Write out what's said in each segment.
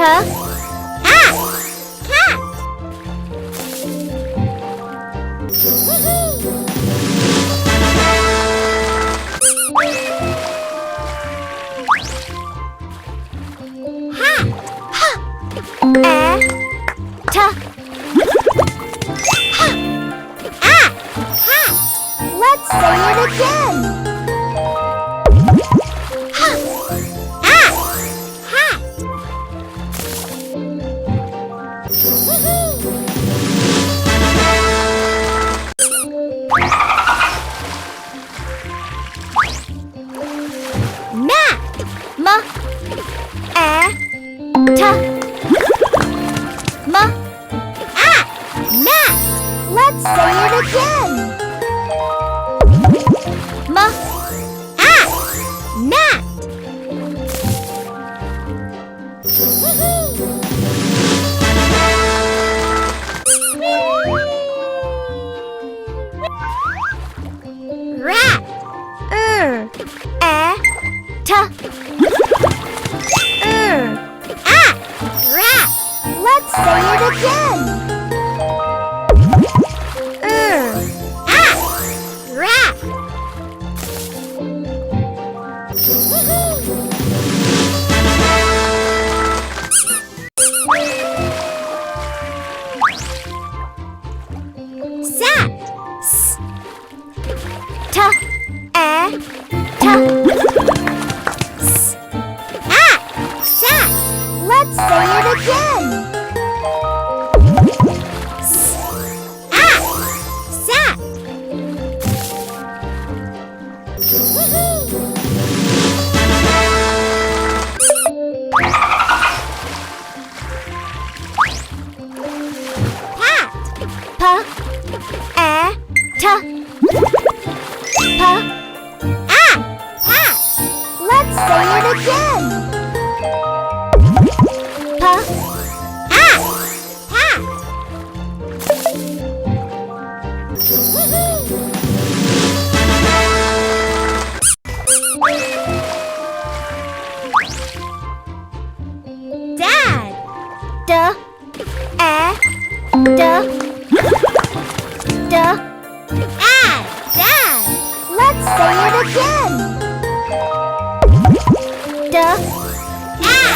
cat. Hat. Hat. Let's say it again. Hat. Mat. Mat. Let's say it again. Mat. Rat. Rat. Let's say it again. Rat. Sat. Sat. Let's say it again. Sat. Pat. Pat. Let's say it again. Pat. Dad. Dad. Let's say it again. Dad. Had.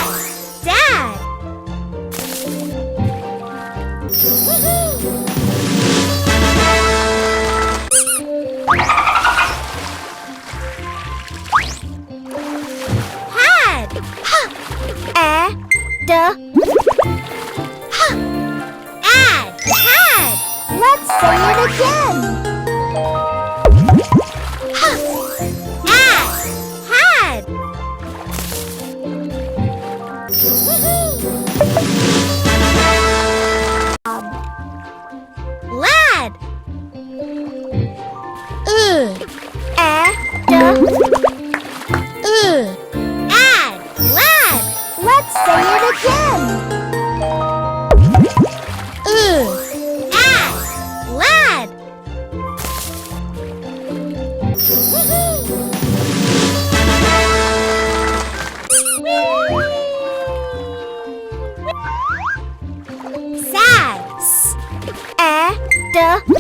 Had. Let's say it again. Had. Lad. Lad. Let's say it again. Lad. Sad.